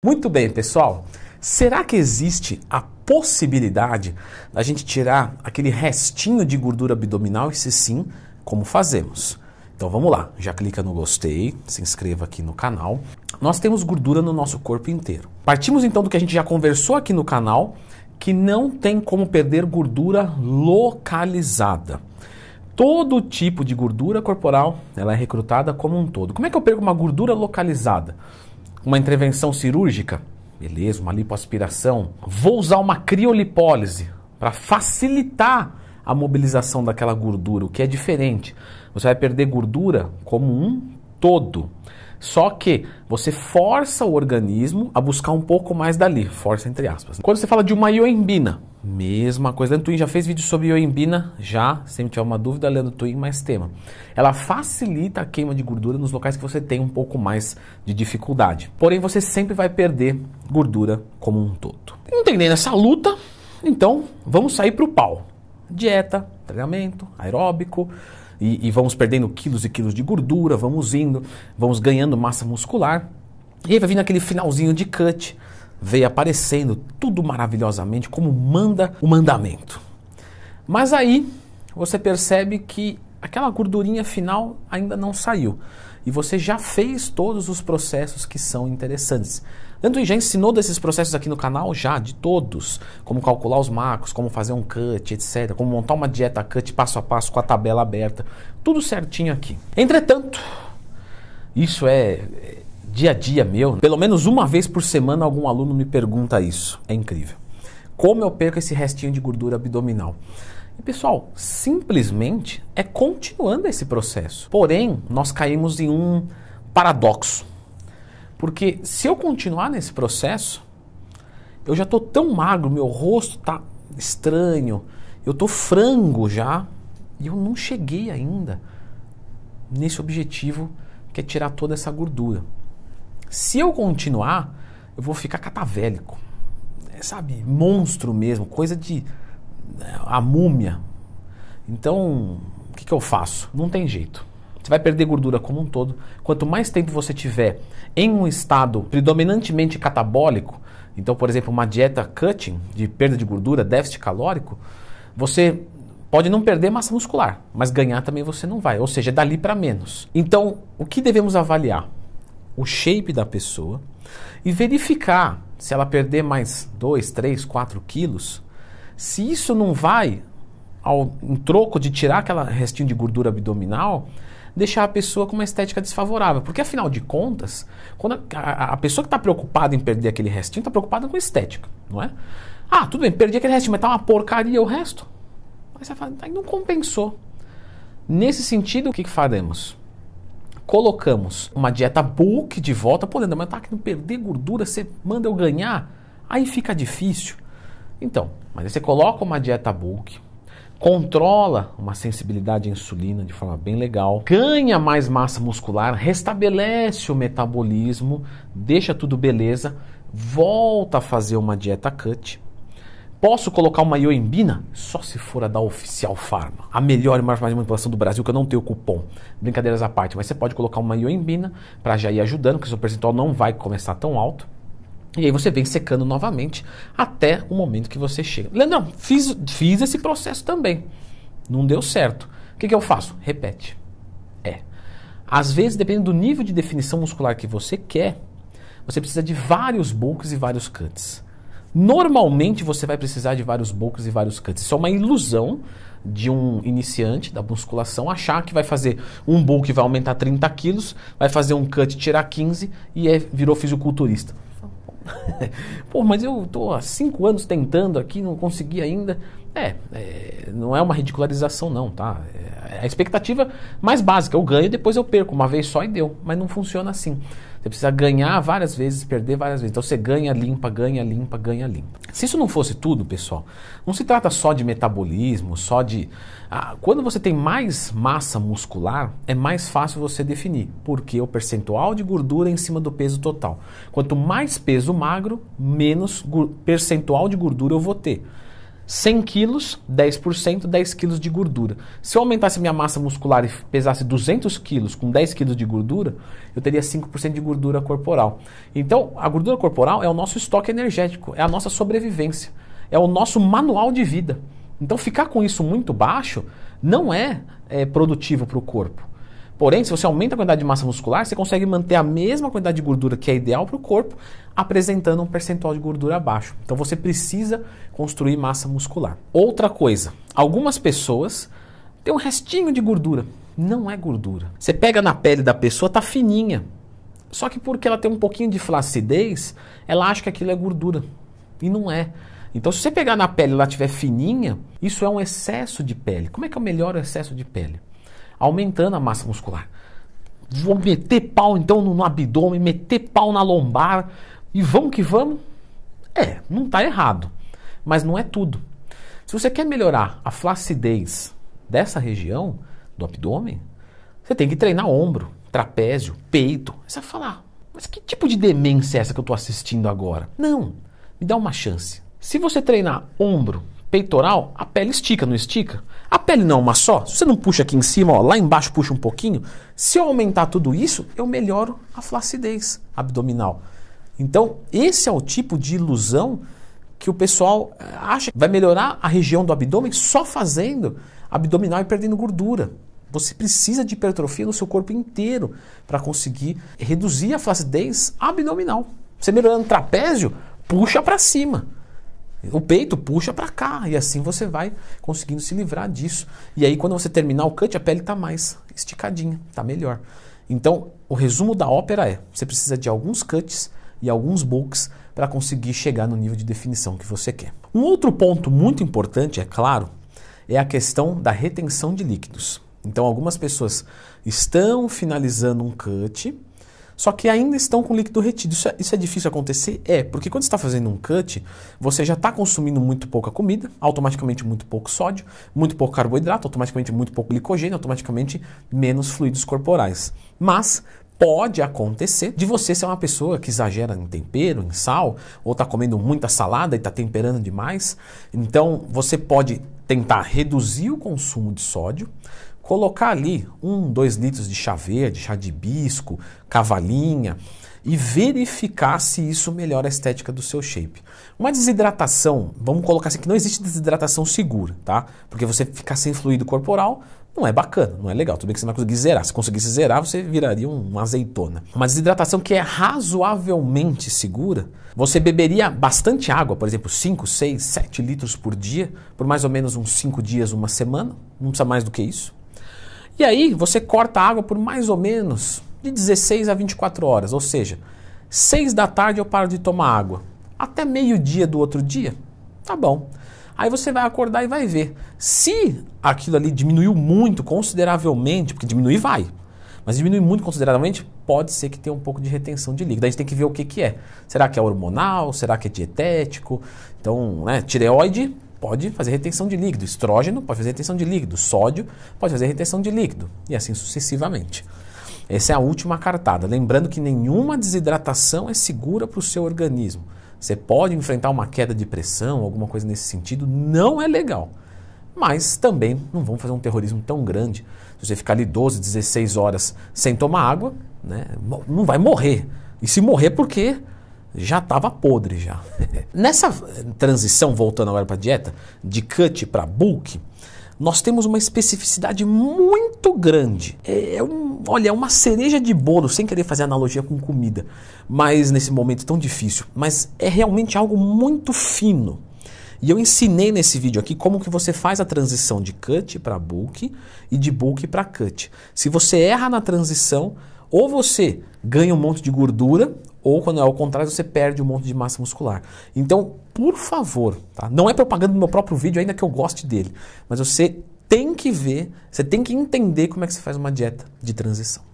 Muito bem, pessoal. Será que existe a possibilidade da gente tirar aquele restinho de gordura abdominal? E se sim, como fazemos? Então vamos lá, já clica no gostei, se inscreva aqui no canal. Nós temos gordura no nosso corpo inteiro. Partimos então do que a gente já conversou aqui no canal, que não tem como perder gordura localizada. Todo tipo de gordura corporal, ela é recrutada como um todo. Como é que eu perco uma gordura localizada? Uma intervenção cirúrgica? Beleza, uma lipoaspiração. Vou usar uma criolipólise para facilitar a mobilização daquela gordura, o que é diferente. Você vai perder gordura como um todo. Só que você força o organismo a buscar um pouco mais dali, força entre aspas. Quando você fala de uma ioimbina, mesma coisa. Leandro Twin já fez vídeo sobre ioimbina, já, se tiver uma dúvida, Leandro Twin mais tema. Ela facilita a queima de gordura nos locais que você tem um pouco mais de dificuldade. Porém, você sempre vai perder gordura como um todo. Entendendo essa luta, então vamos sair para o pau. Dieta, treinamento, aeróbico. E vamos perdendo quilos e quilos de gordura, vamos indo, vamos ganhando massa muscular. E aí vai vindo aquele finalzinho de cut, veio aparecendo tudo maravilhosamente como manda o mandamento. Mas aí você percebe que aquela gordurinha final ainda não saiu. E você já fez todos os processos que são interessantes. Leandro já ensinou desses processos aqui no canal, já, de todos. Como calcular os macros, como fazer um cut, etc. Como montar uma dieta cut passo a passo com a tabela aberta. Tudo certinho aqui. Entretanto, isso é dia a dia meu. Pelo menos uma vez por semana algum aluno me pergunta isso. É incrível. Como eu perco esse restinho de gordura abdominal? E pessoal, simplesmente é continuando esse processo. Porém, nós caímos em um paradoxo. Porque se eu continuar nesse processo, eu já estou tão magro, meu rosto está estranho, eu estou frango já, e eu não cheguei ainda nesse objetivo que é tirar toda essa gordura. Se eu continuar, eu vou ficar catavélico, sabe, monstro mesmo, coisa de a múmia. Então, o que eu faço? Não tem jeito. Você vai perder gordura como um todo. Quanto mais tempo você tiver em um estado predominantemente catabólico, então, por exemplo, uma dieta cutting, de perda de gordura, déficit calórico, você pode não perder massa muscular, mas ganhar também você não vai, ou seja, dali para menos. Então, o que devemos avaliar? O shape da pessoa e verificar se ela perder mais 2, 3, 4 quilos, se isso não vai, em troco de tirar aquela restinho de gordura abdominal, deixar a pessoa com uma estética desfavorável. Porque, afinal de contas, quando a pessoa que está preocupada em perder aquele restinho, está preocupada com estética, não é? Ah, tudo bem, perdi aquele restinho, mas tá uma porcaria o resto. Aí você fala, aí não compensou. Nesse sentido, o que faremos? Colocamos uma dieta bulk de volta. Pô, Leandro, mas tá querendo perder gordura, você manda eu ganhar? Aí fica difícil. Então, mas aí você coloca uma dieta bulk, controla uma sensibilidade à insulina de forma bem legal, ganha mais massa muscular, restabelece o metabolismo, deixa tudo beleza, volta a fazer uma dieta cut. Posso colocar uma ioimbina? Só se for a da Oficial Pharma, a melhor e maior manipulação do Brasil, que eu não tenho cupom. Brincadeiras à parte, mas você pode colocar uma ioimbina para já ir ajudando, porque o seu percentual não vai começar tão alto. E aí você vem secando novamente até o momento que você chega. Leandro, fiz esse processo também. Não deu certo. O que eu faço? Repete. Às vezes, dependendo do nível de definição muscular que você quer, você precisa de vários bulks e vários cuts. Normalmente você vai precisar de vários bulks e vários cuts. Isso é uma ilusão de um iniciante da musculação achar que vai fazer um bulk e vai aumentar 30 quilos, vai fazer um cut e tirar 15 e virou fisiculturista. Pô, mas eu estou há 5 anos tentando aqui, não consegui ainda. Não é uma ridicularização não, tá? É a expectativa mais básica, eu ganho e depois eu perco, uma vez só e deu. Mas não funciona assim. Você precisa ganhar várias vezes, perder várias vezes. Então você ganha, limpa, ganha, limpa, ganha, limpa. Se isso não fosse tudo, pessoal, não se trata só de metabolismo, só de... quando você tem mais massa muscular, é mais fácil você definir. Porque o percentual de gordura em cima do peso total. Quanto mais peso magro, menos percentual de gordura eu vou ter. 100 quilos, 10%, 10 quilos de gordura. Se eu aumentasse minha massa muscular e pesasse 200 quilos com 10 quilos de gordura, eu teria 5% de gordura corporal. Então, a gordura corporal é o nosso estoque energético, é a nossa sobrevivência, é o nosso manual de vida. Então, ficar com isso muito baixo não é produtivo para o corpo. Porém, se você aumenta a quantidade de massa muscular, você consegue manter a mesma quantidade de gordura que é ideal para o corpo, apresentando um percentual de gordura baixo. Então você precisa construir massa muscular. Outra coisa, algumas pessoas têm um restinho de gordura. Não é gordura. Você pega na pele da pessoa, tá fininha. Só que porque ela tem um pouquinho de flacidez, ela acha que aquilo é gordura. E não é. Então se você pegar na pele e ela estiver fininha, isso é um excesso de pele. Como é que eu melhoro o excesso de pele? Aumentando a massa muscular. Vou meter pau então no abdômen, meter pau na lombar e vamos que vamos? Não está errado, mas não é tudo. Se você quer melhorar a flacidez dessa região do abdômen, você tem que treinar ombro, trapézio, peito. Você vai falar, mas que tipo de demência é essa que eu estou assistindo agora? Não, me dá uma chance. Se você treinar ombro, peitoral, a pele estica, não estica? A pele não é uma só? Se você não puxa aqui em cima, ó, lá embaixo puxa um pouquinho, se eu aumentar tudo isso, eu melhoro a flacidez abdominal. Então, esse é o tipo de ilusão que o pessoal acha que vai melhorar a região do abdômen só fazendo abdominal e perdendo gordura. Você precisa de hipertrofia no seu corpo inteiro para conseguir reduzir a flacidez abdominal. Você melhorando o trapézio, puxa para cima. O peito puxa para cá e assim você vai conseguindo se livrar disso. E aí quando você terminar o cut, a pele está mais esticadinha, está melhor. Então o resumo da ópera é, você precisa de alguns cuts e alguns bulks para conseguir chegar no nível de definição que você quer. Um outro ponto muito importante, é claro, é a questão da retenção de líquidos. Então algumas pessoas estão finalizando um cut, só que ainda estão com líquido retido. Isso é difícil acontecer? Porque quando você está fazendo um cut, você já está consumindo muito pouca comida, automaticamente muito pouco sódio, muito pouco carboidrato, automaticamente muito pouco glicogênio, automaticamente menos fluidos corporais. Mas pode acontecer de você ser uma pessoa que exagera em tempero, em sal, ou está comendo muita salada e está temperando demais. Então você pode tentar reduzir o consumo de sódio, colocar ali 2 litros de chá verde, chá de hibisco, cavalinha e verificar se isso melhora a estética do seu shape. Uma desidratação, vamos colocar assim que não existe desidratação segura, tá? Porque você ficar sem fluido corporal não é bacana, não é legal. Tudo bem que você não vai conseguir zerar. Se conseguisse zerar, você viraria uma azeitona. Uma desidratação que é razoavelmente segura, você beberia bastante água, por exemplo, 5, 6, 7 litros por dia, por mais ou menos uns 5 dias, uma semana. Não precisa mais do que isso. E aí você corta a água por mais ou menos de 16 a 24 horas, ou seja, 6 da tarde eu paro de tomar água. Até meio-dia do outro dia, tá bom. Aí você vai acordar e vai ver. Se aquilo ali diminuiu muito, consideravelmente, porque diminuir vai, mas diminuir muito consideravelmente, pode ser que tenha um pouco de retenção de líquido. Aí a gente tem que ver o que é. Será que é hormonal? Será que é dietético? Então, tireoide pode fazer retenção de líquido, estrógeno pode fazer retenção de líquido, sódio pode fazer retenção de líquido e assim sucessivamente. Essa é a última cartada. Lembrando que nenhuma desidratação é segura para o seu organismo. Você pode enfrentar uma queda de pressão, alguma coisa nesse sentido, não é legal. Mas também não vamos fazer um terrorismo tão grande. Se você ficar ali 12, 16 horas sem tomar água, não vai morrer. E se morrer, por quê? Já estava podre já. Nessa transição, voltando agora para a dieta, de cut para bulk, nós temos uma especificidade muito grande. Olha, é uma cereja de bolo, sem querer fazer analogia com comida, mas nesse momento tão difícil. Mas é realmente algo muito fino. E eu ensinei nesse vídeo aqui como que você faz a transição de cut para bulk e de bulk para cut. Se você erra na transição, ou você ganha um monte de gordura, ou quando é ao contrário, você perde um monte de massa muscular. Então, por favor, tá? Não é propaganda do meu próprio vídeo, ainda que eu goste dele, mas você tem que ver, você tem que entender como é que se faz uma dieta de transição.